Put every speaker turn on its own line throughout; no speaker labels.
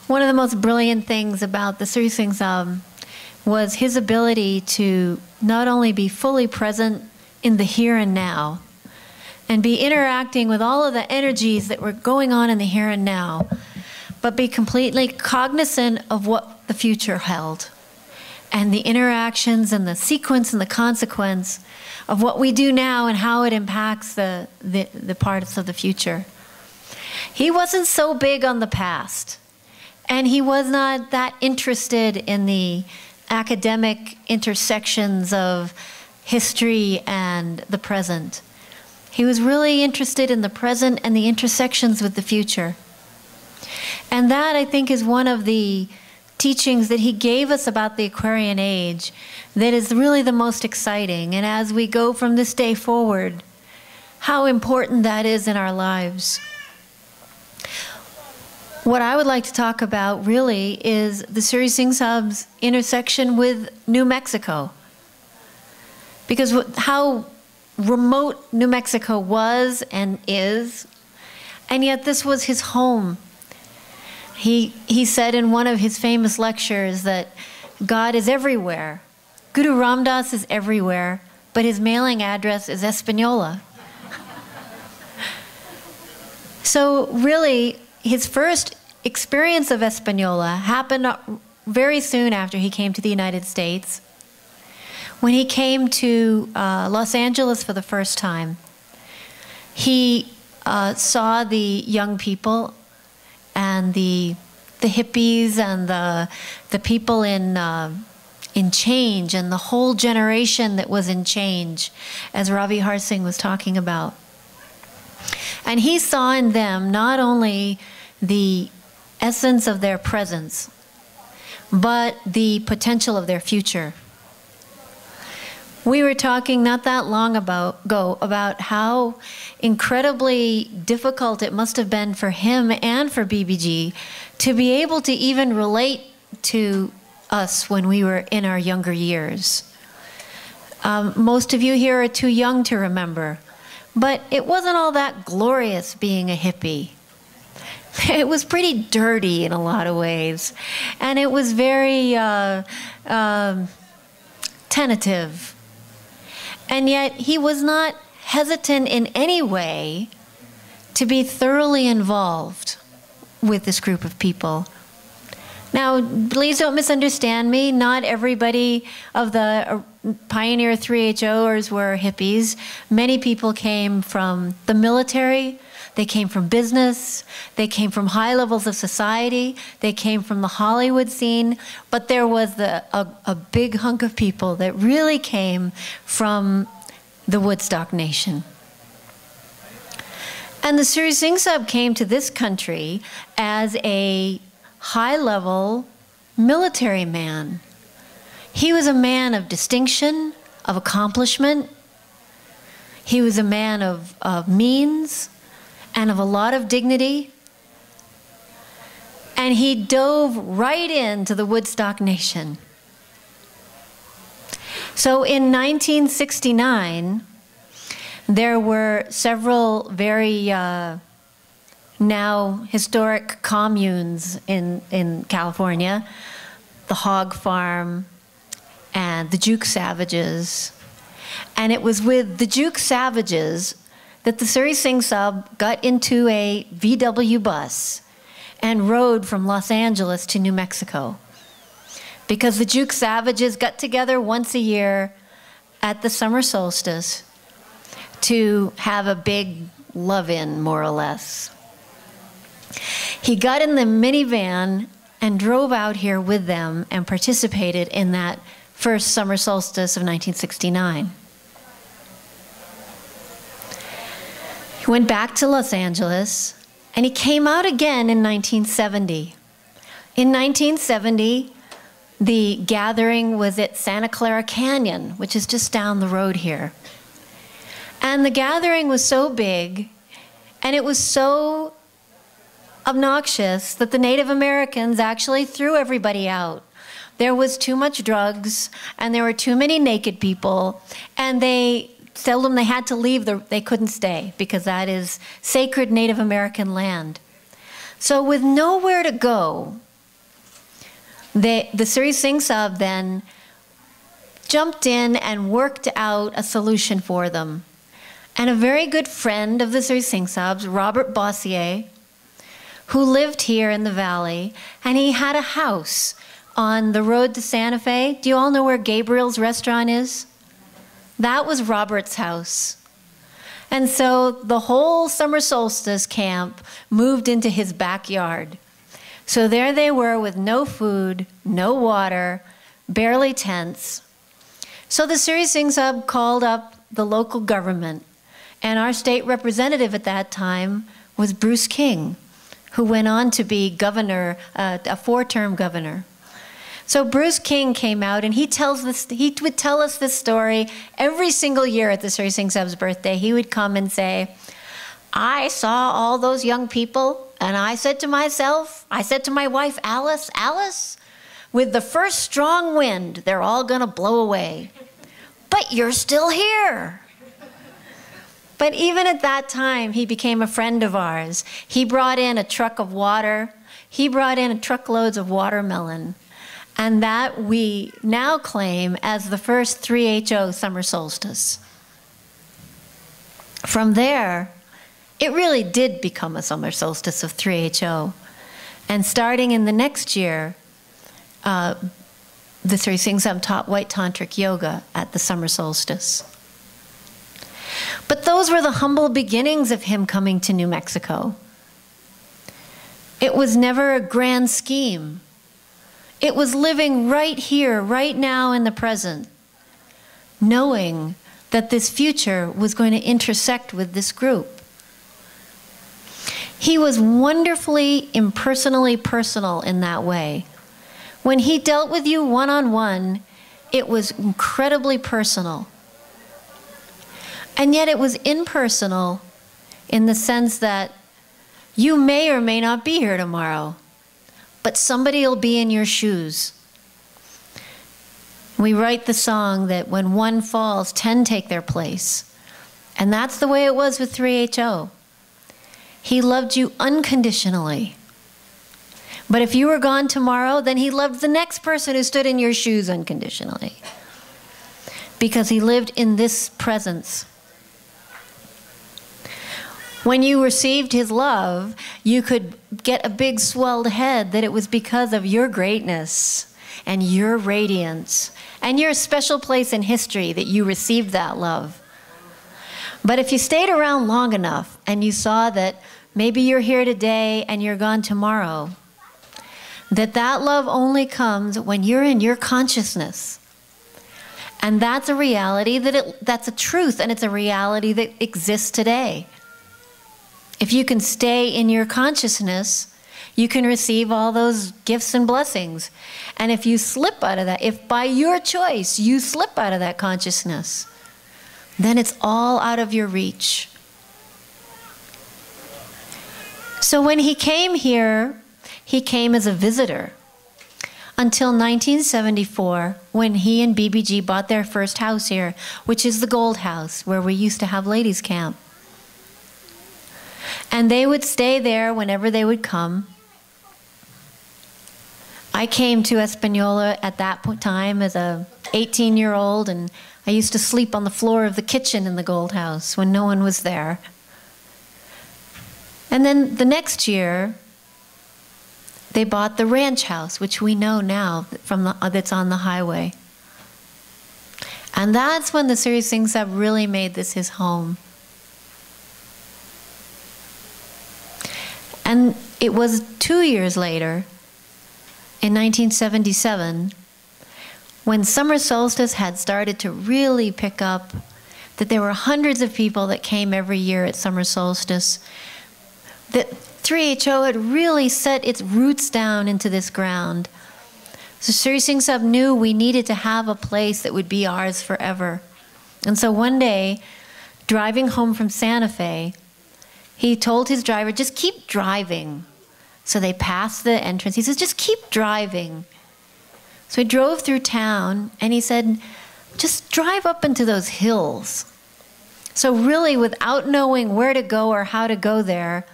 One of the most brilliant things about the Sri Singh Sahib was his ability to not only be fully present in the here and now, and be interacting with all of the energies that were going on in the here and now, but be completely cognizant of what the future held, and the interactions and the sequence and the consequence of what we do now and how it impacts the parts of the future. He wasn't so big on the past, and he was not that interested in the academic intersections of history and the present. He was really interested in the present and the intersections with the future. And that, I think, is one of the teachings that he gave us about the Aquarian age that is really the most exciting. And as we go from this day forward, how important that is in our lives. What I would like to talk about really is the Sri Singh Sahib's intersection with New Mexico. Because how remote New Mexico was and is, and yet this was his home. He said in one of his famous lectures that God is everywhere. Guru Ram Das is everywhere, but his mailing address is Espanola. So really, his first experience of Espanola happened very soon after he came to the United States. When he came to Los Angeles for the first time, he saw the young people and the hippies and the people in change, and the whole generation that was in change, as Ravi Harsingh was talking about. And he saw in them not only the essence of their presence, but the potential of their future. We were talking not that long ago about how incredibly difficult it must have been for him and for BBG to be able to even relate to us when we were in our younger years. Most of you here are too young to remember, but it wasn't all that glorious being a hippie. It was pretty dirty in a lot of ways, and it was very tentative. And yet he was not hesitant in any way to be thoroughly involved with this group of people. Now, please don't misunderstand me. Not everybody of the pioneer 3HOers were hippies. Many people came from the military. They came from business. They came from high levels of society. They came from the Hollywood scene. But there was a big hunk of people that really came from the Woodstock Nation. And the Sri Singh Sahib came to this country as a high-level military man. He was a man of distinction, of accomplishment. He was a man of means and of a lot of dignity. And he dove right into the Woodstock Nation. So in 1969, there were several very now historic communes in California, the Hog Farm and the Juke Savages. And it was with the Juke Savages that the Sri Singh Sahib got into a VW bus and rode from Los Angeles to New Mexico. Because the Juke Savages got together once a year at the summer solstice to have a big love-in, more or less. He got in the minivan and drove out here with them and participated in that first summer solstice of 1969. He went back to Los Angeles, and he came out again in 1970. In 1970, the gathering was at Santa Clara Canyon, which is just down the road here. And the gathering was so big, and it was so obnoxious that the Native Americans actually threw everybody out. There was too much drugs, and there were too many naked people, and they told them they had to leave, they couldn't stay, because that is sacred Native American land. So with nowhere to go, The Sri Singh Sahib then jumped in and worked out a solution for them. And a very good friend of the Sri Singh Sahibs, Robert Bossier, who lived here in the valley, and he had a house on the road to Santa Fe. Do you all know where Gabriel's restaurant is? That was Robert's house. And so the whole summer solstice camp moved into his backyard. So there they were with no food, no water, barely tents. So the Sri Singh Sahib called up the local government, and our state representative at that time was Bruce King, who went on to be governor, a 4-term governor. So Bruce King came out, and he would tell us this story every single year at the Sri Singh Sahib's birthday. He would come and say, I saw all those young people, and I said to myself, I said to my wife, Alice, with the first strong wind, they're all gonna blow away. But you're still here. But even at that time, he became a friend of ours. He brought in a truck of water. He brought in truckloads of watermelon. And that we now claim as the first 3HO summer solstice. From there, it really did become a summer solstice of 3HO. And starting in the next year, the Sri Singh Sahib taught White Tantric Yoga at the summer solstice. But those were the humble beginnings of him coming to New Mexico. It was never a grand scheme. It was living right here, right now in the present, knowing that this future was going to intersect with this group. He was wonderfully impersonally personal in that way. When he dealt with you one-on-one, it was incredibly personal. And yet it was impersonal in the sense that you may or may not be here tomorrow, but somebody will be in your shoes. We write the song that when one falls, 10 take their place. And that's the way it was with 3HO. He loved you unconditionally. But if you were gone tomorrow, then he loved the next person who stood in your shoes unconditionally. Because he lived in this presence. When you received his love, you could get a big swelled head that it was because of your greatness and your radiance and your special place in history that you received that love. But if you stayed around long enough and you saw that maybe you're here today and you're gone tomorrow, that love only comes when you're in your consciousness. And that's a reality that's a truth, and it's a reality that exists today. If you can stay in your consciousness, you can receive all those gifts and blessings. And if you slip out of that, if by your choice you slip out of that consciousness, then it's all out of your reach. So when he came here, he came as a visitor until 1974, when he and BBG bought their first house here, which is the Gold House, where we used to have ladies' camp. And they would stay there whenever they would come. I came to Espanola at that time as a 18-year-old, and I used to sleep on the floor of the kitchen in the Gold House when no one was there. And then the next year, they bought the ranch house, which we know now from that's on the highway. And that's when the Sri Singh Sahib really made this his home. And it was 2 years later, in 1977, when summer solstice had started to really pick up, that there were hundreds of people that came every year at summer solstice, that 3HO had really set its roots down into this ground. So Sri Singh Sahib knew we needed to have a place that would be ours forever. And so one day, driving home from Santa Fe, he told his driver, just keep driving. So they passed the entrance. He says, just keep driving. So he drove through town, and he said, just drive up into those hills. So really, without knowing where to go or how to go there,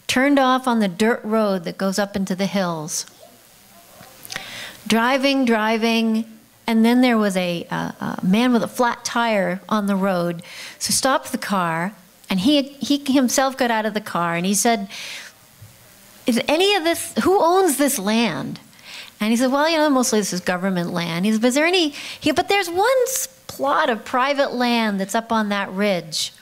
turned off on the dirt road that goes up into the hills. driving, and then there was a man with a flat tire on the road. So stopped the car, and he himself got out of the car, and he said, "Is any of this, who owns this land?" And he said, "Well, you know, mostly this is government land." He said, "But is there any, but there's one plot of private land that's up on that ridge."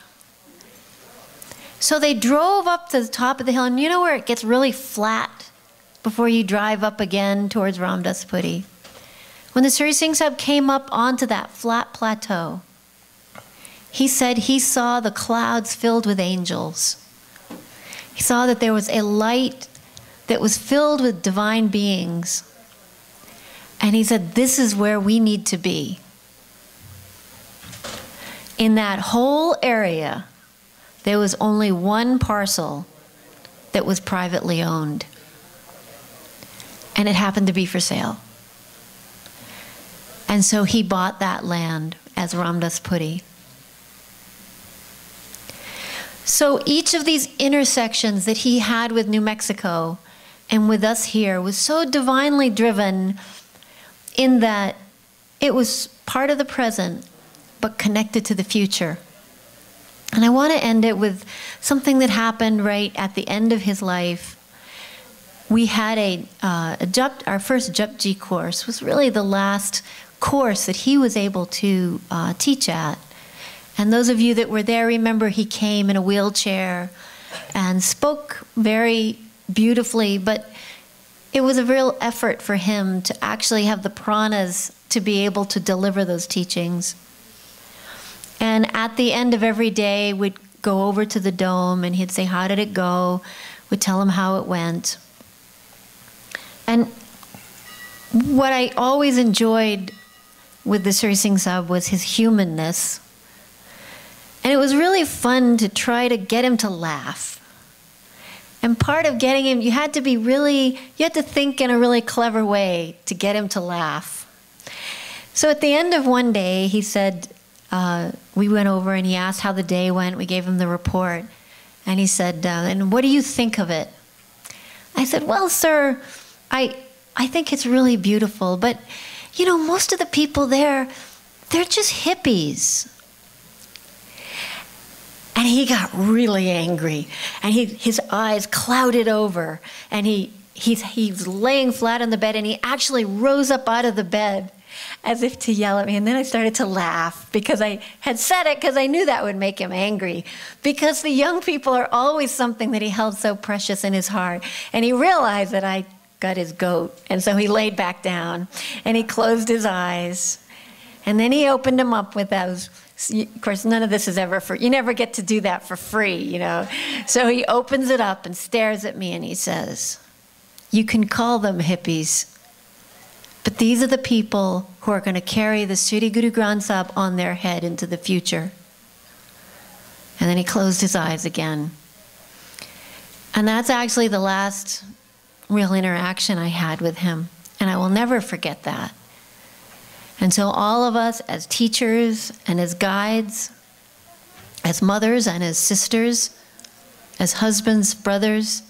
So they drove up to the top of the hill, and you know where it gets really flat before you drive up again towards Ramdaspuri? When the Sri Singh Sahib came up onto that flat plateau, he said he saw the clouds filled with angels. He saw that there was a light that was filled with divine beings. And he said, this is where we need to be. In that whole area, there was only one parcel that was privately owned. And it happened to be for sale. And so he bought that land as Ramdaspuri. So each of these intersections that he had with New Mexico and with us here was so divinely driven in that it was part of the present, but connected to the future. And I want to end it with something that happened right at the end of his life. We had our first Japji course was really the last course that he was able to teach at. And those of you that were there remember he came in a wheelchair and spoke very beautifully, but it was a real effort for him to actually have the pranas to be able to deliver those teachings. And at the end of every day, we'd go over to the dome and he'd say, "How did it go?" We'd tell him how it went. And what I always enjoyed with the Sri Singh Sahib was his humanness. And it was really fun to try to get him to laugh. And part of getting him, you had to think in a really clever way to get him to laugh. So at the end of one day, he said, we went over and he asked how the day went. We gave him the report. And he said, "And what do you think of it?" I said, "Well, sir, I think it's really beautiful, but you know, most of the people there, they're just hippies." And he got really angry, and his eyes clouded over, and he's laying flat on the bed, and he actually rose up out of the bed as if to yell at me. And then I started to laugh because I had said it because I knew that would make him angry, because the young people are always something that he held so precious in his heart. And he realized that I got his goat, and so he laid back down and he closed his eyes, and then he opened them up with those. Of course, none of this is ever for, you never get to do that for free, you know. So he opens it up and stares at me and he says, "You can call them hippies, but these are the people who are going to carry the Sri Guru Granth Sahib on their head into the future." And then he closed his eyes again. And that's actually the last real interaction I had with him. And I will never forget that. And so all of us as teachers and as guides, as mothers and as sisters, as husbands, brothers,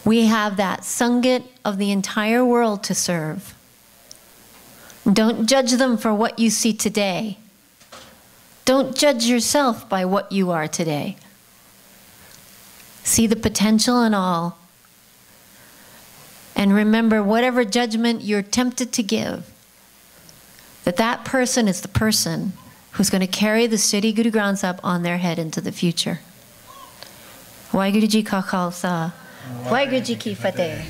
we have that Sangat of the entire world to serve. Don't judge them for what you see today. Don't judge yourself by what you are today. See the potential in all. And remember, whatever judgment you're tempted to give, that person is the person who's going to carry the Sri Guru Granth Sahib on their head into the future. Waheguru Ji Ka Khalsa, Waheguru Ji Ki Fateh.